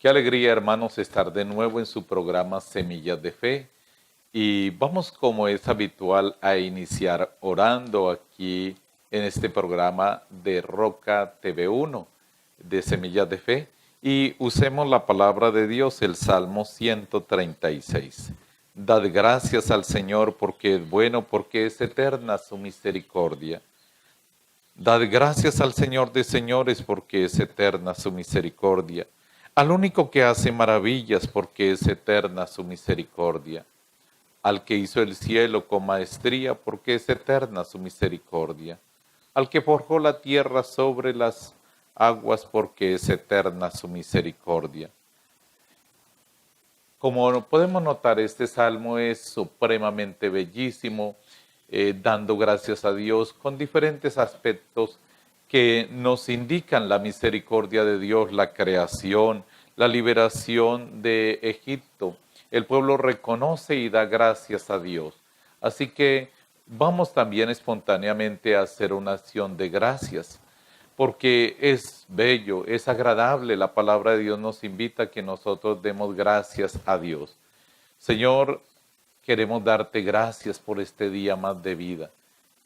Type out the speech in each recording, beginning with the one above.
Qué alegría, hermanos, estar de nuevo en su programa Semillas de Fe. Y vamos, como es habitual, a iniciar orando aquí en este programa de Roca TV1 de Semillas de Fe. Y usemos la palabra de Dios, el Salmo 136. Dad gracias al Señor porque es bueno, porque es eterna su misericordia. Dad gracias al Señor de señores porque es eterna su misericordia. Al único que hace maravillas porque es eterna su misericordia. Al que hizo el cielo con maestría porque es eterna su misericordia. Al que forjó la tierra sobre las aguas porque es eterna su misericordia. Como podemos notar, este salmo es supremamente bellísimo, dando gracias a Dios con diferentes aspectos que nos indican la misericordia de Dios, la creación, la liberación de Egipto. El pueblo reconoce y da gracias a Dios. Así que vamos también espontáneamente a hacer una acción de gracias, porque es bello, es agradable. La palabra de Dios nos invita a que nosotros demos gracias a Dios. Señor, queremos darte gracias por este día más de vida.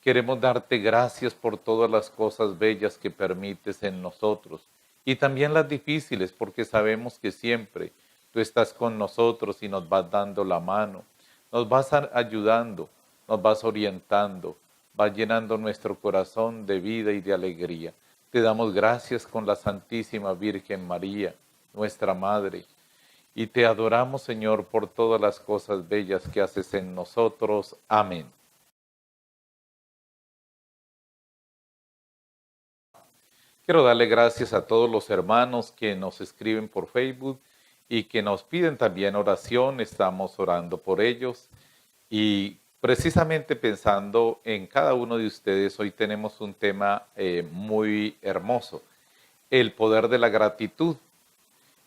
Queremos darte gracias por todas las cosas bellas que permites en nosotros y también las difíciles, porque sabemos que siempre tú estás con nosotros y nos vas dando la mano, nos vas ayudando, nos vas orientando, vas llenando nuestro corazón de vida y de alegría. Te damos gracias con la Santísima Virgen María, nuestra Madre, y te adoramos, Señor, por todas las cosas bellas que haces en nosotros. Amén. Quiero darle gracias a todos los hermanos que nos escriben por Facebook y que nos piden también oración. Estamos orando por ellos y precisamente pensando en cada uno de ustedes, hoy tenemos un tema muy hermoso, el poder de la gratitud.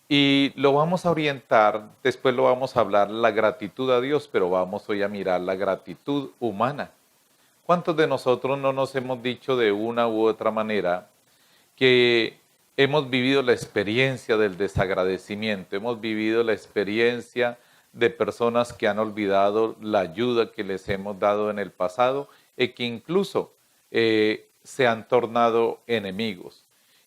Y lo vamos a orientar, después lo vamos a hablar, la gratitud a Dios, pero vamos hoy a mirar la gratitud humana. ¿Cuántos de nosotros no nos hemos dicho de una u otra manera que hemos vivido la experiencia del desagradecimiento, hemos vivido la experiencia de personas que han olvidado la ayuda que les hemos dado en el pasado y que incluso se han tornado enemigos?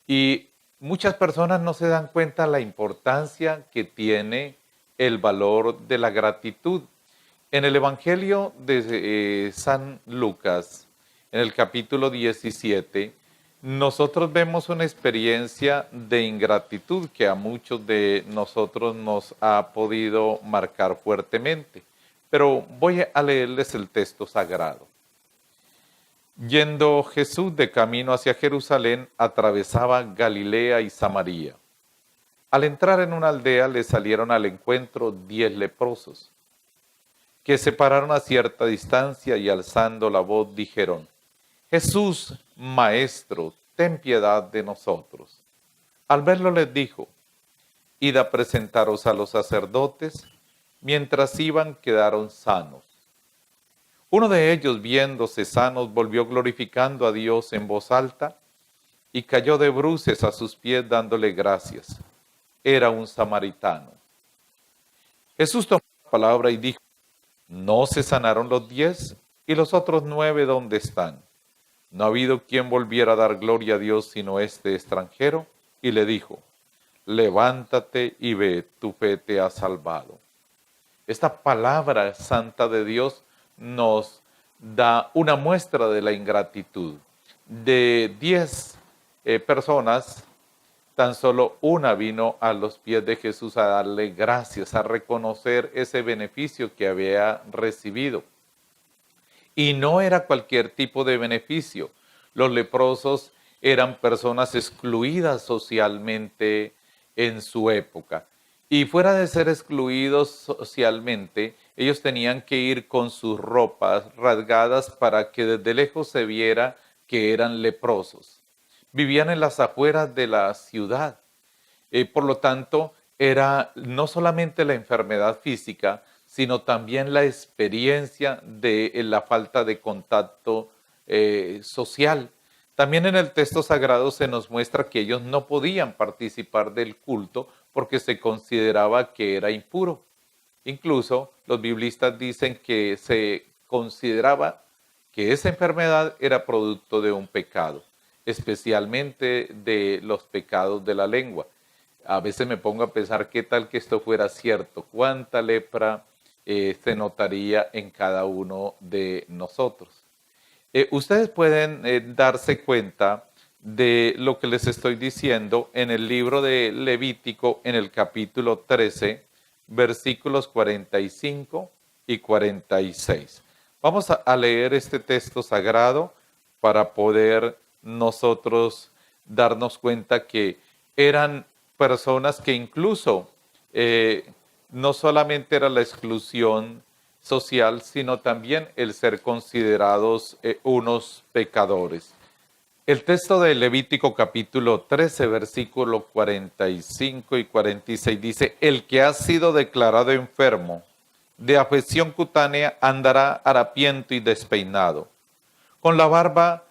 Y muchas personas no se dan cuenta la importancia que tiene el valor de la gratitud. En el Evangelio de San Lucas, en el capítulo 17, nosotros vemos una experiencia de ingratitud que a muchos de nosotros nos ha podido marcar fuertemente. Pero voy a leerles el texto sagrado. Yendo Jesús de camino hacia Jerusalén, atravesaba Galilea y Samaria. Al entrar en una aldea le salieron al encuentro 10 leprosos, que se pararon a cierta distancia y alzando la voz dijeron: Jesús, Maestro, ten piedad de nosotros. Al verlo les dijo: Id a presentaros a los sacerdotes. Mientras iban quedaron sanos. Uno de ellos, viéndose sanos, volvió glorificando a Dios en voz alta y cayó de bruces a sus pies dándole gracias. Era un samaritano. Jesús tomó la palabra y dijo: ¿No se sanaron los 10? ¿Y los otros 9 dónde están? No ha habido quien volviera a dar gloria a Dios sino este extranjero. Y le dijo: levántate y ve, tu fe te ha salvado. Esta palabra santa de Dios nos da una muestra de la ingratitud. De 10 personas, tan solo una vino a los pies de Jesús a darle gracias, a reconocer ese beneficio que había recibido. Y no era cualquier tipo de beneficio. Los leprosos eran personas excluidas socialmente en su época. Y fuera de ser excluidos socialmente, ellos tenían que ir con sus ropas rasgadas para que desde lejos se viera que eran leprosos. Vivían en las afueras de la ciudad. Por lo tanto, era no solamente la enfermedad física, sino también la experiencia de la falta de contacto social. También en el texto sagrado se nos muestra que ellos no podían participar del culto porque se consideraba que era impuro. Incluso los biblistas dicen que se consideraba que esa enfermedad era producto de un pecado, especialmente de los pecados de la lengua. A veces me pongo a pensar qué tal que esto fuera cierto, cuánta lepra se notaría en cada uno de nosotros. Ustedes pueden darse cuenta de lo que les estoy diciendo en el libro de Levítico, en el capítulo 13, versículos 45 y 46. Vamos a leer este texto sagrado para poder nosotros darnos cuenta que eran personas que incluso no solamente era la exclusión social, sino también el ser considerados unos pecadores. El texto de Levítico capítulo 13, versículo 45 y 46 dice, el que ha sido declarado enfermo de afección cutánea andará harapiento y despeinado, con la barba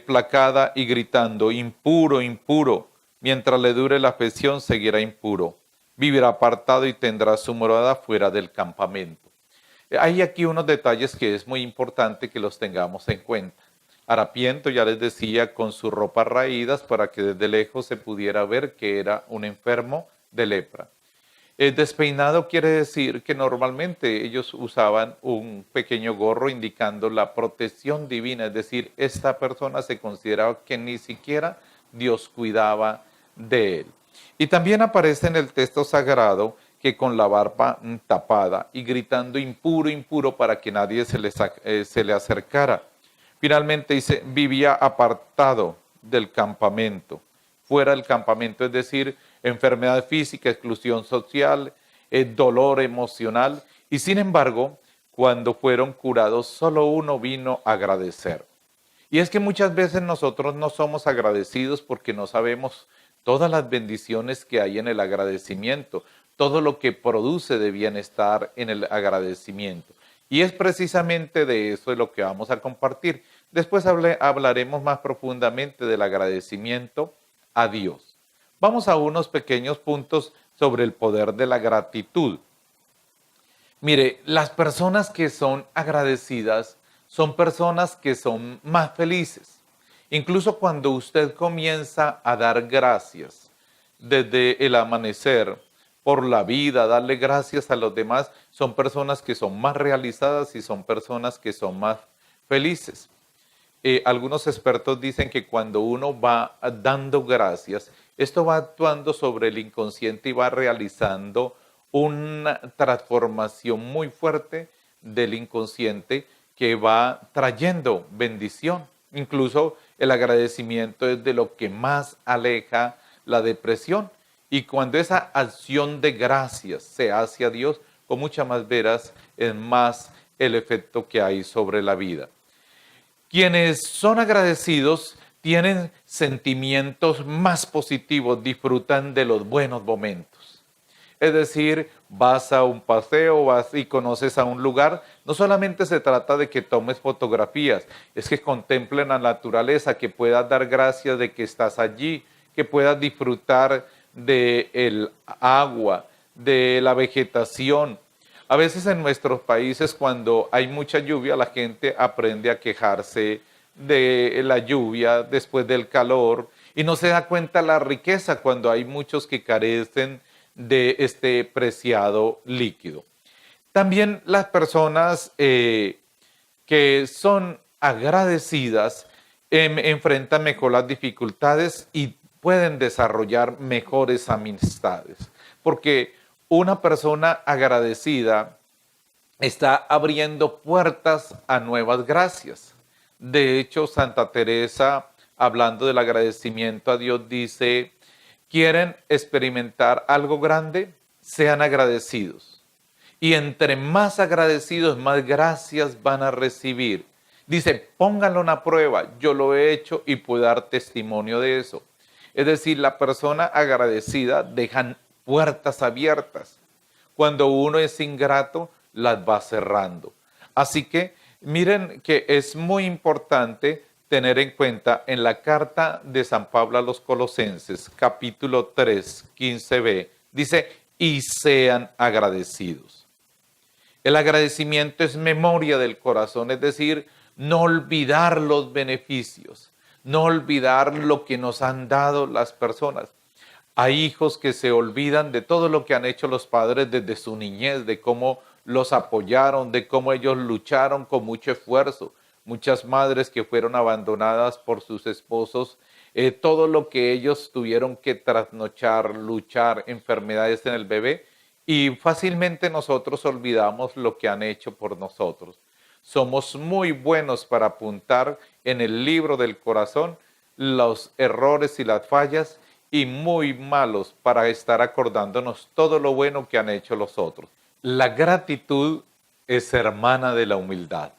placada y gritando, impuro, impuro, mientras le dure la afección seguirá impuro, vivirá apartado y tendrá su morada fuera del campamento. Hay aquí unos detalles que es muy importante que los tengamos en cuenta. Harapiento, ya les decía, con sus ropas raídas para que desde lejos se pudiera ver que era un enfermo de lepra. Despeinado quiere decir que normalmente ellos usaban un pequeño gorro indicando la protección divina, es decir, esta persona se consideraba que ni siquiera Dios cuidaba de él. Y también aparece en el texto sagrado que con la barba tapada y gritando impuro, impuro para que nadie se le acercara. Finalmente dice, vivía apartado del campamento, fuera del campamento, es decir, enfermedad física, exclusión social, dolor emocional. Y sin embargo, cuando fueron curados, solo uno vino a agradecer. Y es que muchas veces nosotros no somos agradecidos porque no sabemos todas las bendiciones que hay en el agradecimiento, todo lo que produce de bienestar en el agradecimiento. Y es precisamente de eso de lo que vamos a compartir. Después hablaremos más profundamente del agradecimiento a Dios. Vamos a unos pequeños puntos sobre el poder de la gratitud. Mire, las personas que son agradecidas son personas que son más felices. Incluso cuando usted comienza a dar gracias desde el amanecer por la vida, darle gracias a los demás, son personas que son más realizadas y son personas que son más felices. Algunos expertos dicen que cuando uno va dando gracias, esto va actuando sobre el inconsciente y va realizando una transformación muy fuerte del inconsciente que va trayendo bendición. Incluso el agradecimiento es de lo que más aleja la depresión. Y cuando esa acción de gracias se hace a Dios, con mucha más veras es más el efecto que hay sobre la vida. Quienes son agradecidos tienen sentimientos más positivos, disfrutan de los buenos momentos. Es decir, vas a un paseo, vas y conoces a un lugar, no solamente se trata de que tomes fotografías, es que contemples la naturaleza, que puedas dar gracias de que estás allí, que puedas disfrutar del agua, de la vegetación. A veces en nuestros países cuando hay mucha lluvia la gente aprende a quejarse de la lluvia después del calor y no se da cuenta la riqueza cuando hay muchos que carecen de este preciado líquido. También las personas que son agradecidas enfrentan mejor las dificultades y pueden desarrollar mejores amistades, porque una persona agradecida está abriendo puertas a nuevas gracias. De hecho, Santa Teresa, hablando del agradecimiento a Dios, dice, ¿quieren experimentar algo grande? Sean agradecidos. Y entre más agradecidos, más gracias van a recibir. Dice, pónganlo a una prueba, yo lo he hecho y puedo dar testimonio de eso. Es decir, la persona agradecida deja puertas abiertas. Cuando uno es ingrato, las va cerrando. Así que miren que es muy importante tener en cuenta en la carta de San Pablo a los Colosenses, capítulo 3, 15b, dice, y sean agradecidos. El agradecimiento es memoria del corazón, es decir, no olvidar los beneficios, no olvidar lo que nos han dado las personas. Hay hijos que se olvidan de todo lo que han hecho los padres desde su niñez, de cómo los apoyaron, de cómo ellos lucharon con mucho esfuerzo. Muchas madres que fueron abandonadas por sus esposos, todo lo que ellos tuvieron que trasnochar, luchar, enfermedades en el bebé, y fácilmente nosotros olvidamos lo que han hecho por nosotros. Somos muy buenos para apuntar en el libro del corazón los errores y las fallas, y muy malos para estar acordándonos todo lo bueno que han hecho los otros. La gratitud es hermana de la humildad.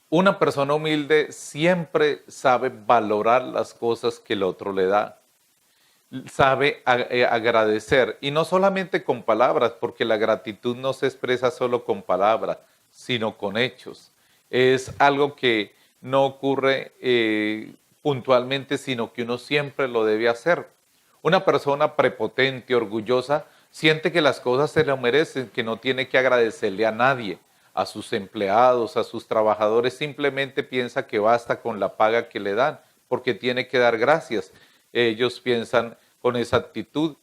Una persona humilde siempre sabe valorar las cosas que el otro le da, sabe agradecer, y no solamente con palabras, porque la gratitud no se expresa solo con palabras, sino con hechos. Es algo que no ocurre puntualmente, sino que uno siempre lo debe hacer. Una persona prepotente, orgullosa, siente que las cosas se lo merecen, que no tiene que agradecerle a nadie, a sus empleados, a sus trabajadores, simplemente piensa que basta con la paga que le dan, porque tiene que dar gracias. Ellos piensan con esa actitud.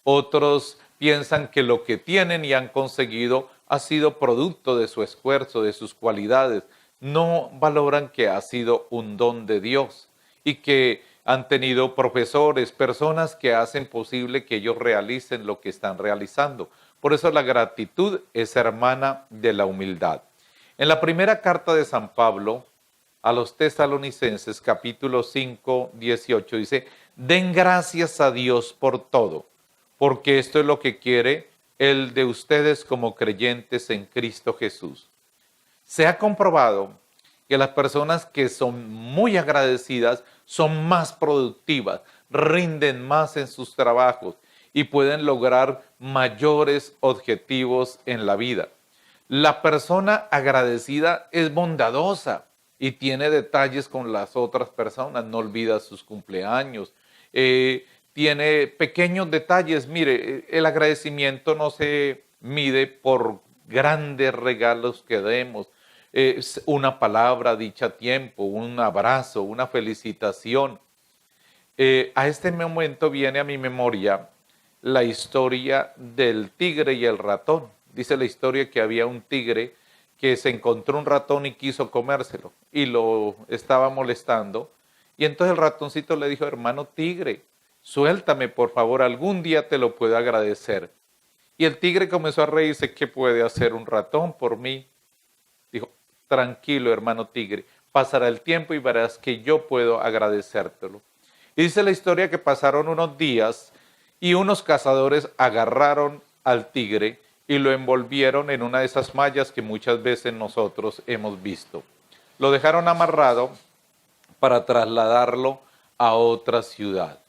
Otros piensan que lo que tienen y han conseguido ha sido producto de su esfuerzo, de sus cualidades. No valoran que ha sido un don de Dios y que han tenido profesores, personas que hacen posible que ellos realicen lo que están realizando. Por eso la gratitud es hermana de la humildad. En la primera carta de San Pablo a los Tesalonicenses, capítulo 5, 18, dice, den gracias a Dios por todo, porque esto es lo que quiere el de ustedes como creyentes en Cristo Jesús. Se ha comprobado que las personas que son muy agradecidas son más productivas, rinden más en sus trabajos y pueden lograr mayores objetivos en la vida. La persona agradecida es bondadosa y tiene detalles con las otras personas, no olvida sus cumpleaños, tiene pequeños detalles. Mire, el agradecimiento no se mide por grandes regalos que demos, una palabra dicha a tiempo, un abrazo, una felicitación. A este momento viene a mi memoria la historia del tigre y el ratón. Dice la historia que había un tigre que se encontró un ratón y quiso comérselo y lo estaba molestando. Y entonces el ratoncito le dijo, hermano tigre, suéltame por favor, algún día te lo puedo agradecer. Y el tigre comenzó a reírse, ¿qué puede hacer un ratón por mí? Dijo, tranquilo hermano tigre, pasará el tiempo y verás que yo puedo agradecértelo. Y dice la historia que pasaron unos días y unos cazadores agarraron al tigre y lo envolvieron en una de esas mallas que muchas veces nosotros hemos visto. Lo dejaron amarrado para trasladarlo a otra ciudad.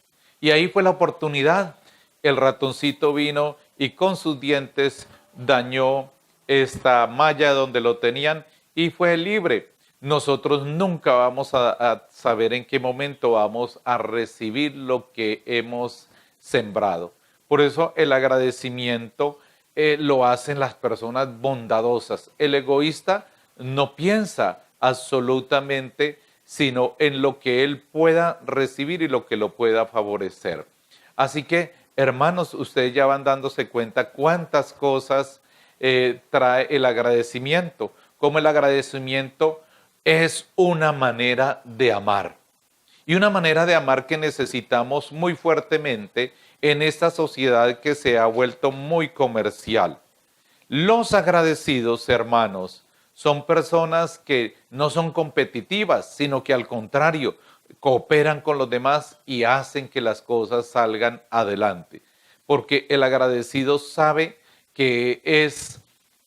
Y ahí fue la oportunidad. El ratoncito vino y con sus dientes dañó esta malla donde lo tenían y fue libre. Nosotros nunca vamos a saber en qué momento vamos a recibir lo que hemos sembrado. Por eso el agradecimiento lo hacen las personas bondadosas. El egoísta no piensa absolutamente sino en lo que él pueda recibir y lo que lo pueda favorecer. Así que, hermanos, ustedes ya van dándose cuenta cuántas cosas trae el agradecimiento, como el agradecimiento es una manera de amar. Y una manera de amar que necesitamos muy fuertemente en esta sociedad que se ha vuelto muy comercial. Los agradecidos, hermanos, son personas que no son competitivas, sino que al contrario, cooperan con los demás y hacen que las cosas salgan adelante. Porque el agradecido sabe que es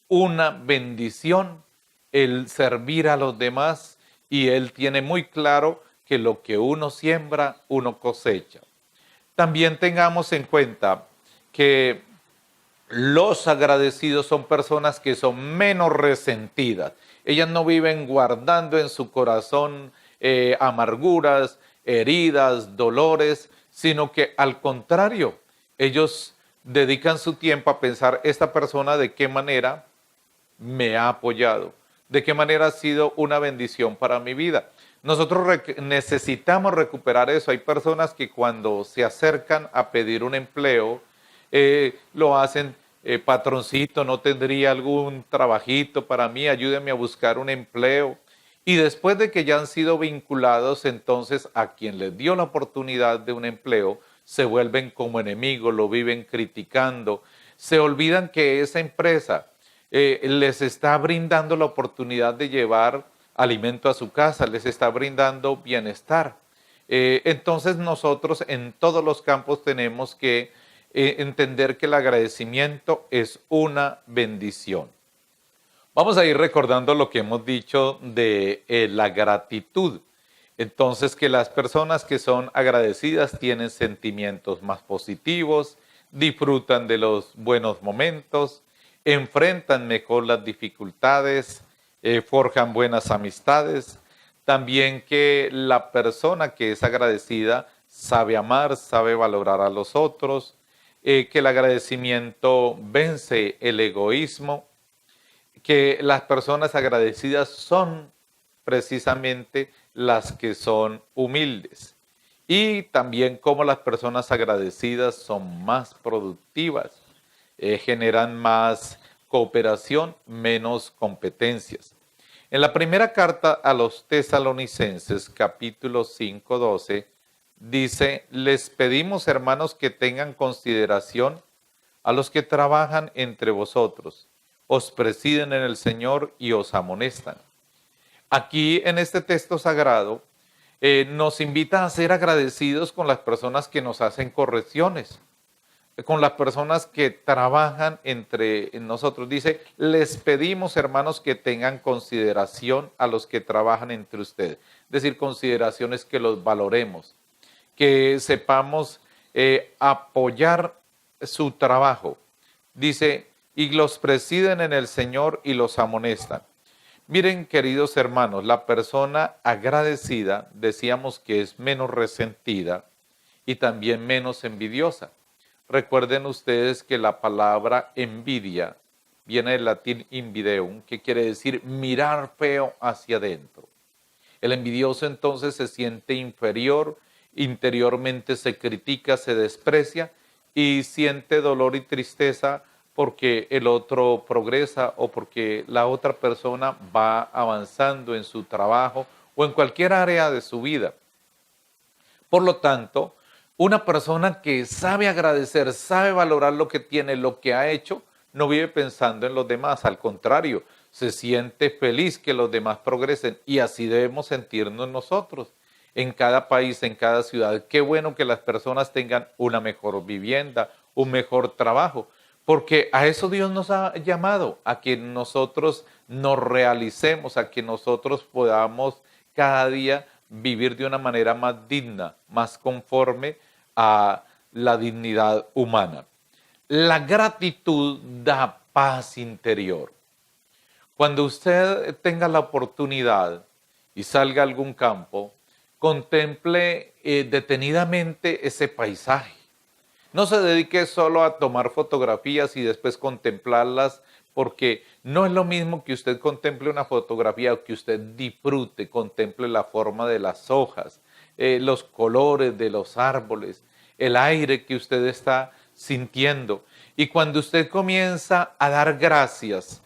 una bendición el servir a los demás y él tiene muy claro que lo que uno siembra, uno cosecha. También tengamos en cuenta que los agradecidos son personas que son menos resentidas. Ellas no viven guardando en su corazón amarguras, heridas, dolores, sino que al contrario, ellos dedican su tiempo a pensar esta persona de qué manera me ha apoyado, de qué manera ha sido una bendición para mi vida. Nosotros necesitamos recuperar eso. Hay personas que cuando se acercan a pedir un empleo, lo hacen, patroncito, ¿no tendría algún trabajito para mí? Ayúdeme a buscar un empleo. Y después de que ya han sido vinculados, entonces a quien les dio la oportunidad de un empleo, se vuelven como enemigos, lo viven criticando, se olvidan que esa empresa les está brindando la oportunidad de llevar alimento a su casa, les está brindando bienestar. Entonces nosotros en todos los campos tenemos que entender que el agradecimiento es una bendición. Vamos a ir recordando lo que hemos dicho de la gratitud. Entonces, que las personas que son agradecidas tienen sentimientos más positivos, disfrutan de los buenos momentos, enfrentan mejor las dificultades, forjan buenas amistades. También que la persona que es agradecida sabe amar, sabe valorar a los otros, que el agradecimiento vence el egoísmo, que las personas agradecidas son precisamente las que son humildes. Y también cómo las personas agradecidas son más productivas, generan más cooperación, menos competencias. En la primera carta a los tesalonicenses, capítulo 5, 12, dice, les pedimos, hermanos, que tengan consideración a los que trabajan entre vosotros, os presiden en el Señor y os amonestan. Aquí en este texto sagrado nos invita a ser agradecidos con las personas que nos hacen correcciones, con las personas que trabajan entre nosotros. Dice, les pedimos, hermanos, que tengan consideración a los que trabajan entre ustedes. Es decir, consideraciones que los valoremos, que sepamos apoyar su trabajo. Dice, y los presiden en el Señor y los amonestan. Miren, queridos hermanos, la persona agradecida, decíamos que es menos resentida y también menos envidiosa. Recuerden ustedes que la palabra envidia viene del latín invideum, que quiere decir mirar feo hacia adentro. El envidioso entonces se siente inferior, interiormente se critica, se desprecia y siente dolor y tristeza porque el otro progresa o porque la otra persona va avanzando en su trabajo o en cualquier área de su vida. Por lo tanto, una persona que sabe agradecer, sabe valorar lo que tiene, lo que ha hecho, no vive pensando en los demás, al contrario, se siente feliz que los demás progresen y así debemos sentirnos nosotros en cada país, en cada ciudad. Qué bueno que las personas tengan una mejor vivienda, un mejor trabajo, porque a eso Dios nos ha llamado, a que nosotros nos realicemos, a que nosotros podamos cada día vivir de una manera más digna, más conforme a la dignidad humana. La gratitud da paz interior. Cuando usted tenga la oportunidad y salga a algún campo, contemple detenidamente ese paisaje. No se dedique solo a tomar fotografías y después contemplarlas, porque no es lo mismo que usted contemple una fotografía o que usted disfrute, contemple la forma de las hojas, los colores de los árboles, el aire que usted está sintiendo. Y cuando usted comienza a dar gracias,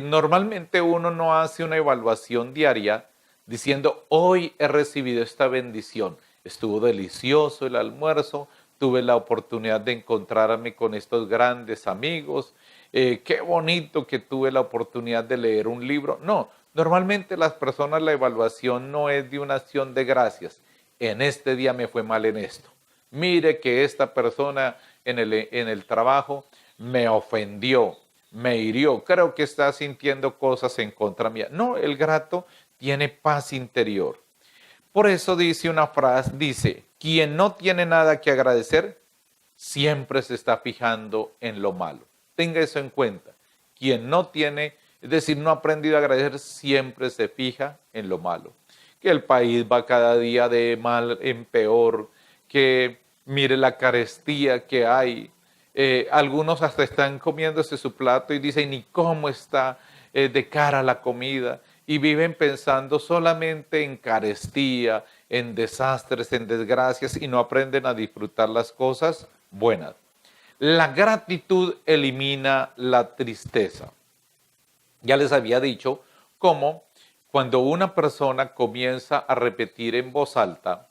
normalmente uno no hace una evaluación diaria diciendo, hoy he recibido esta bendición, estuvo delicioso el almuerzo, tuve la oportunidad de encontrarme con estos grandes amigos, qué bonito que tuve la oportunidad de leer un libro. No, normalmente las personas la evaluación no es de una acción de gracias. En este día me fue mal en esto. Mire que esta persona en el trabajo me ofendió, me hirió, creo que está sintiendo cosas en contra mía. No, el grato tiene paz interior. Por eso dice una frase, dice, quien no tiene nada que agradecer, siempre se está fijando en lo malo. Tenga eso en cuenta. Quien no tiene, es decir, no ha aprendido a agradecer, siempre se fija en lo malo. que el país va cada día de mal en peor, que mire la carestía que hay. Algunos hasta están comiéndose su plato y dicen, ni cómo está de cara la comida, y viven pensando solamente en carestía, en desastres, en desgracias, y no aprenden a disfrutar las cosas buenas. La gratitud elimina la tristeza. Ya les había dicho cómo cuando una persona comienza a repetir en voz alta,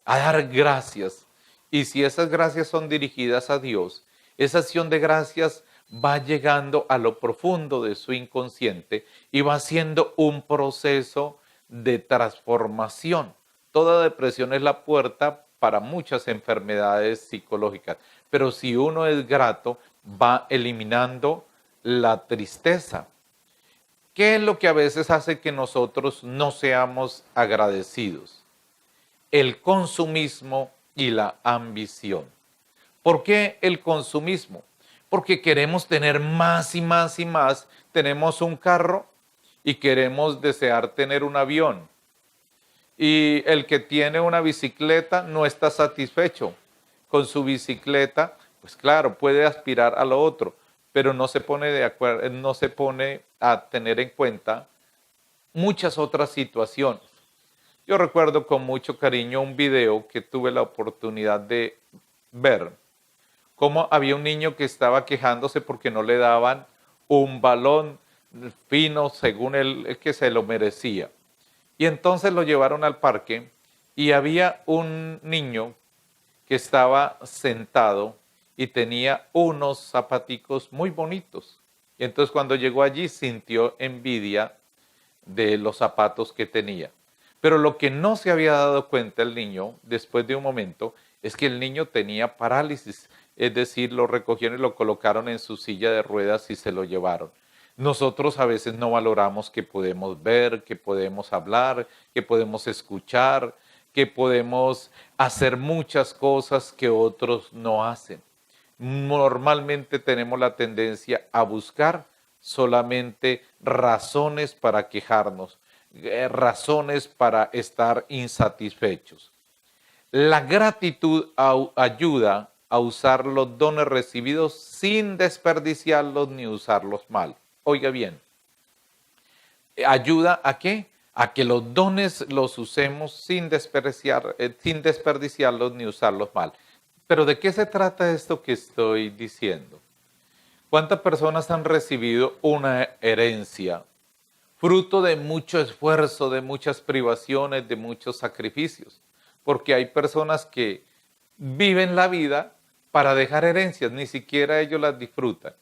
a dar gracias, y si esas gracias son dirigidas a Dios, esa acción de gracias va llegando a lo profundo de su inconsciente y va haciendo un proceso de transformación. Toda depresión es la puerta para muchas enfermedades psicológicas, pero si uno es grato, va eliminando la tristeza. ¿Qué es lo que a veces hace que nosotros no seamos agradecidos? El consumismo y la ambición. ¿Por qué el consumismo? Porque queremos tener más y más y más. Tenemos un carro y queremos desear tener un avión. Y el que tiene una bicicleta no está satisfecho con su bicicleta, pues claro, puede aspirar a lo otro, pero no se pone de acuerdo, no se pone a tener en cuenta muchas otras situaciones. Yo recuerdo con mucho cariño un video que tuve la oportunidad de ver, cómo había un niño que estaba quejándose porque no le daban un balón fino según él que se lo merecía. Y entonces lo llevaron al parque y había un niño que estaba sentado y tenía unos zapaticos muy bonitos. Y entonces cuando llegó allí sintió envidia de los zapatos que tenía. Pero lo que no se había dado cuenta el niño, después de un momento, es que el niño tenía parálisis. Es decir, lo recogieron y lo colocaron en su silla de ruedas y se lo llevaron. Nosotros a veces no valoramos que podemos ver, que podemos hablar, que podemos escuchar, que podemos hacer muchas cosas que otros no hacen. Normalmente tenemos la tendencia a buscar solamente razones para quejarnos, razones para estar insatisfechos. La gratitud ayuda a usar los dones recibidos sin desperdiciarlos ni usarlos mal. Oiga bien, ¿ayuda a qué? A que los dones los usemos sin desperdiciarlos ni usarlos mal. Pero ¿de qué se trata esto que estoy diciendo? ¿Cuántas personas han recibido una herencia fruto de mucho esfuerzo, de muchas privaciones, de muchos sacrificios? Porque hay personas que viven la vida para dejar herencias, ni siquiera ellos las disfrutan.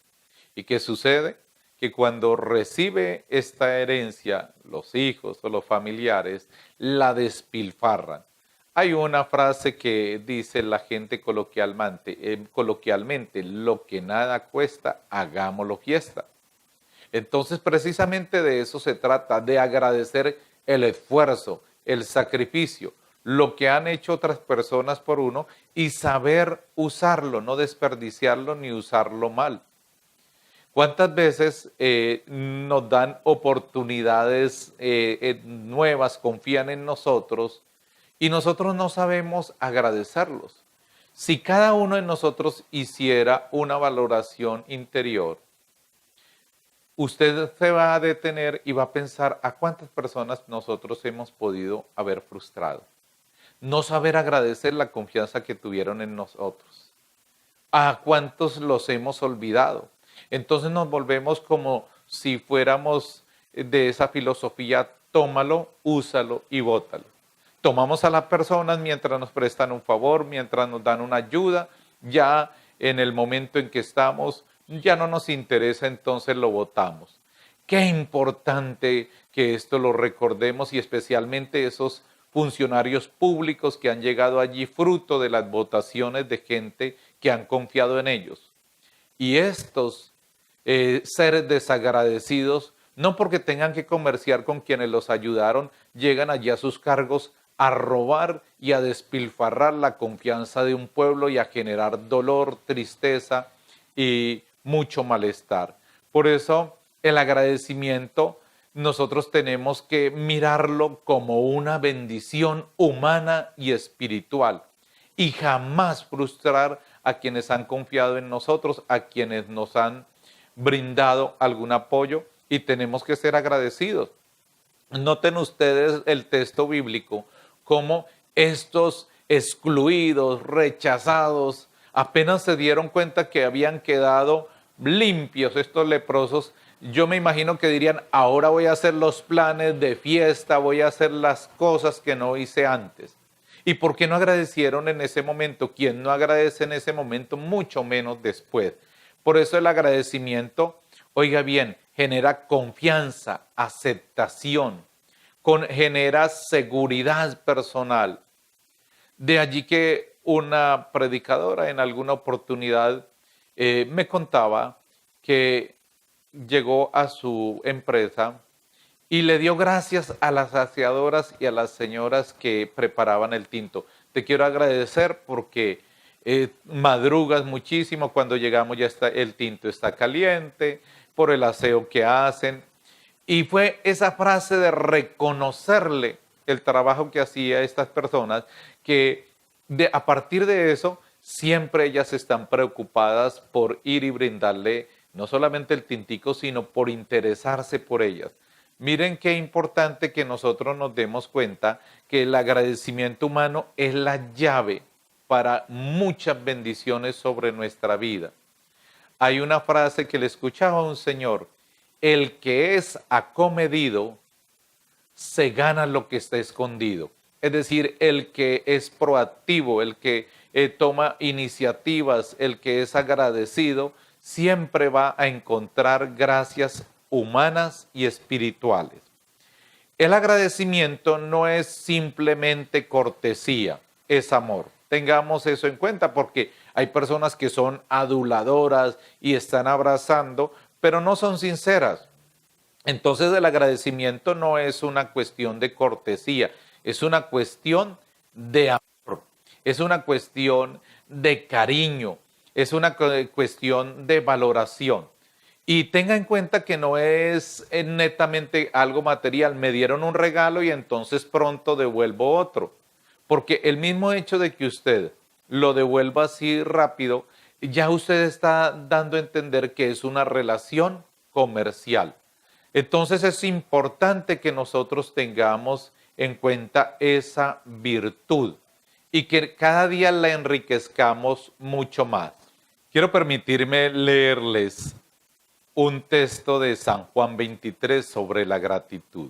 ¿Y qué sucede? Que cuando recibe esta herencia, los hijos o los familiares la despilfarran. Hay una frase que dice la gente coloquialmente, lo que nada cuesta, hagámoslo fiesta. Entonces, precisamente de eso se trata, de agradecer el esfuerzo, el sacrificio, lo que han hecho otras personas por uno y saber usarlo, no desperdiciarlo ni usarlo mal. ¿Cuántas veces nos dan oportunidades nuevas, confían en nosotros y nosotros no sabemos agradecerlos? Si cada uno de nosotros hiciera una valoración interior, usted se va a detener y va a pensar a cuántas personas nosotros hemos podido haber frustrado. No saber agradecer la confianza que tuvieron en nosotros. ¿A cuántos los hemos olvidado? Entonces nos volvemos como si fuéramos de esa filosofía, tómalo, úsalo y bótalo. Tomamos a las personas mientras nos prestan un favor, mientras nos dan una ayuda, ya en el momento en que estamos, ya no nos interesa, entonces lo botamos. Qué importante que esto lo recordemos y especialmente esos funcionarios públicos que han llegado allí fruto de las votaciones de gente que han confiado en ellos. Y estos seres desagradecidos, no porque tengan que comerciar con quienes los ayudaron, llegan allí a sus cargos a robar y a despilfarrar la confianza de un pueblo y a generar dolor, tristeza y mucho malestar. Por eso el agradecimiento nosotros tenemos que mirarlo como una bendición humana y espiritual y jamás frustrar a quienes han confiado en nosotros, a quienes nos han brindado algún apoyo y tenemos que ser agradecidos. Noten ustedes el texto bíblico, cómo estos excluidos, rechazados, apenas se dieron cuenta que habían quedado limpios estos leprosos. Yo me imagino que dirían, ahora voy a hacer los planes de fiesta, voy a hacer las cosas que no hice antes. ¿Y por qué no agradecieron en ese momento? Quien no agradece en ese momento, mucho menos después. Por eso el agradecimiento, oiga bien, genera confianza, aceptación, genera seguridad personal. De allí que una predicadora en alguna oportunidad me contaba que llegó a su empresa y le dio gracias a las aseadoras y a las señoras que preparaban el tinto. Te quiero agradecer porque madrugas muchísimo, cuando llegamos ya está, el tinto está caliente, por el aseo que hacen. Y fue esa frase de reconocerle el trabajo que hacía estas personas, que a partir de eso siempre ellas están preocupadas por ir y brindarle no solamente el tintico, sino por interesarse por ellas. Miren qué importante que nosotros nos demos cuenta que el agradecimiento humano es la llave para muchas bendiciones sobre nuestra vida. Hay una frase que le escuchaba a un señor: el que es acomedido se gana lo que está escondido. Es decir, el que es proactivo, el que toma iniciativas, el que es agradecido, siempre va a encontrar gracias humanas y espirituales. El agradecimiento no es simplemente cortesía, es amor. Tengamos eso en cuenta porque hay personas que son aduladoras y están abrazando, pero no son sinceras. Entonces el agradecimiento no es una cuestión de cortesía, es una cuestión de amor, es una cuestión de cariño, es una cuestión de valoración. Y tenga en cuenta que no es netamente algo material, me dieron un regalo y entonces pronto devuelvo otro. Porque el mismo hecho de que usted lo devuelva así rápido, ya usted está dando a entender que es una relación comercial. Entonces es importante que nosotros tengamos en cuenta esa virtud y que cada día la enriquezcamos mucho más. Quiero permitirme leerles un texto de San Juan 23 sobre la gratitud.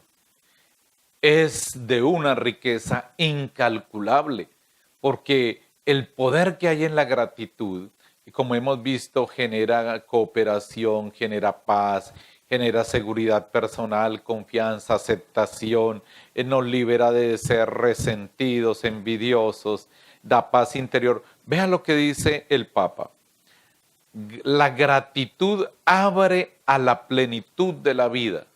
Es de una riqueza incalculable, porque el poder que hay en la gratitud, como hemos visto, genera cooperación, genera paz, genera seguridad personal, confianza, aceptación, nos libera de ser resentidos, envidiosos, da paz interior. Vea lo que dice el Papa. La gratitud abre a la plenitud de la vida.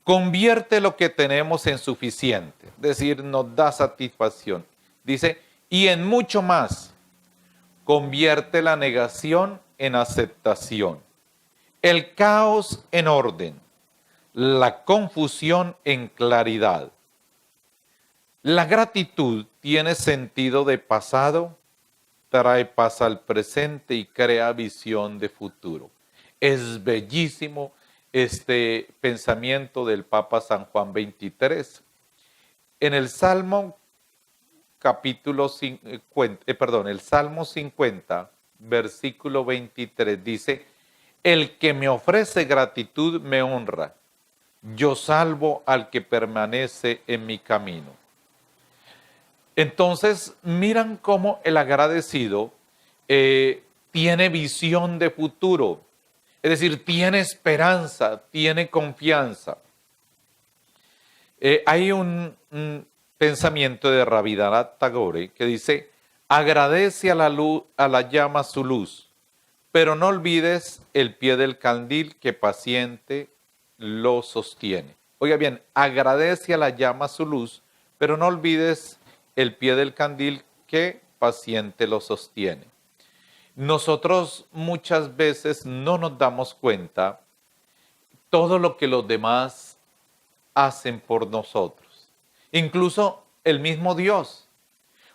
Convierte lo que tenemos en suficiente, es decir, nos da satisfacción. Dice, y en mucho más, convierte la negación en aceptación, el caos en orden, la confusión en claridad. La gratitud tiene sentido de pasado, trae paz al presente y crea visión de futuro. Es bellísimo este pensamiento del Papa San Juan 23. En el Salmo el Salmo 50, versículo 23 dice: el que me ofrece gratitud me honra, yo salvo al que permanece en mi camino. Entonces, miran cómo el agradecido tiene visión de futuro, es decir, tiene esperanza, tiene confianza. Hay un pensamiento de Rabindranath Tagore que dice: agradece a la luz, a la llama su luz, pero no olvides el pie del candil que paciente lo sostiene. Oiga bien, agradece a la llama su luz, pero no olvides el pie del candil que paciente lo sostiene. Nosotros muchas veces no nos damos cuenta todo lo que los demás hacen por nosotros. Incluso el mismo Dios.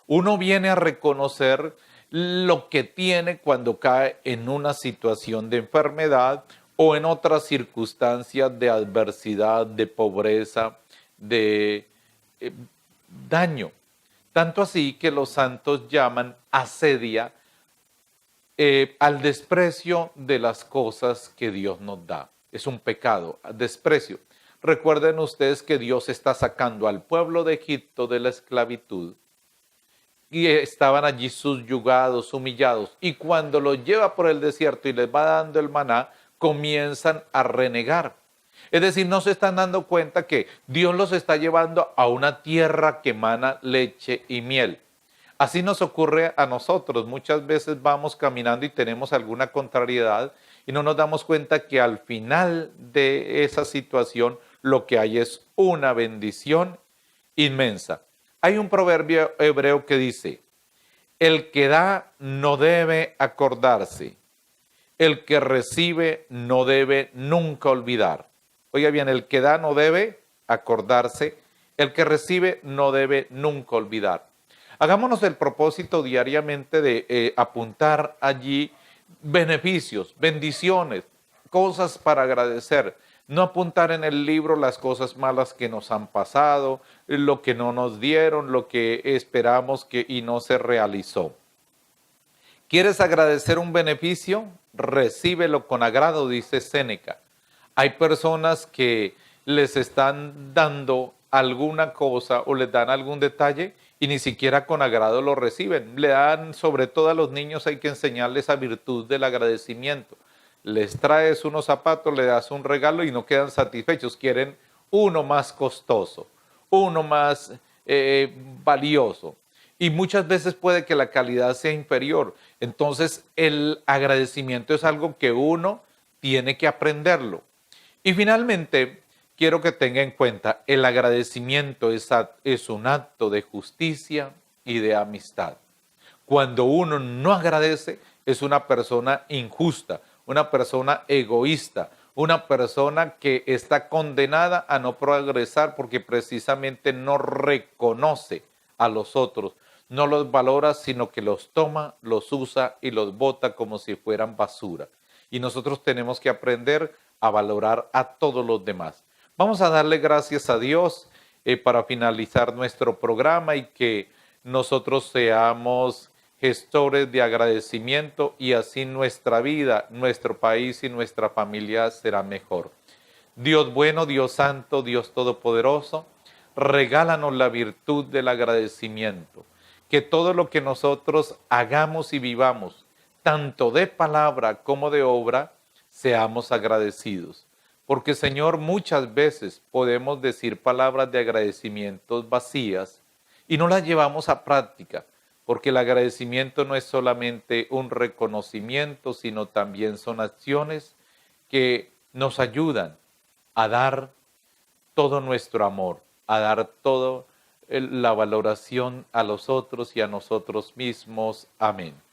Uno viene a reconocer lo que tiene cuando cae en una situación de enfermedad o en otras circunstancias de adversidad, de pobreza, de eh, daño. Tanto así que los santos llaman asedia al desprecio de las cosas que Dios nos da. Es un pecado, desprecio. Recuerden ustedes que Dios está sacando al pueblo de Egipto de la esclavitud y estaban allí subyugados, humillados. Y cuando los lleva por el desierto y les va dando el maná, comienzan a renegar. Es decir, no se están dando cuenta que Dios los está llevando a una tierra que emana leche y miel. Así nos ocurre a nosotros. Muchas veces vamos caminando y tenemos alguna contrariedad y no nos damos cuenta que al final de esa situación lo que hay es una bendición inmensa. Hay un proverbio hebreo que dice, el que da no debe acordarse, el que recibe no debe nunca olvidar. Oiga bien, el que da no debe acordarse, el que recibe no debe nunca olvidar. Hagámonos el propósito diariamente de apuntar allí beneficios, bendiciones, cosas para agradecer. No apuntar en el libro las cosas malas que nos han pasado, lo que no nos dieron, lo que esperamos que y no se realizó. ¿Quieres agradecer un beneficio? Recíbelo con agrado, dice Séneca. Hay personas que les están dando alguna cosa o les dan algún detalle y ni siquiera con agrado lo reciben. Le dan, sobre todo a los niños hay que enseñarles esa virtud del agradecimiento. Les traes unos zapatos, le das un regalo y no quedan satisfechos. Quieren uno más costoso, uno más valioso. Y muchas veces puede que la calidad sea inferior. Entonces el agradecimiento es algo que uno tiene que aprenderlo. Y finalmente, quiero que tenga en cuenta, el agradecimiento es un acto de justicia y de amistad. Cuando uno no agradece, es una persona injusta, una persona egoísta, una persona que está condenada a no progresar porque precisamente no reconoce a los otros, no los valora, sino que los toma, los usa y los bota como si fueran basura. Y nosotros tenemos que aprender a valorar a todos los demás. Vamos a darle gracias a Dios para finalizar nuestro programa y que nosotros seamos gestores de agradecimiento y así nuestra vida, nuestro país y nuestra familia será mejor. Dios bueno, Dios santo, Dios todopoderoso, regálanos la virtud del agradecimiento. Que todo lo que nosotros hagamos y vivamos, tanto de palabra como de obra, seamos agradecidos. Porque, Señor, muchas veces podemos decir palabras de agradecimientos vacías y no las llevamos a práctica, porque el agradecimiento no es solamente un reconocimiento, sino también son acciones que nos ayudan a dar todo nuestro amor, a dar toda la valoración a los otros y a nosotros mismos. Amén.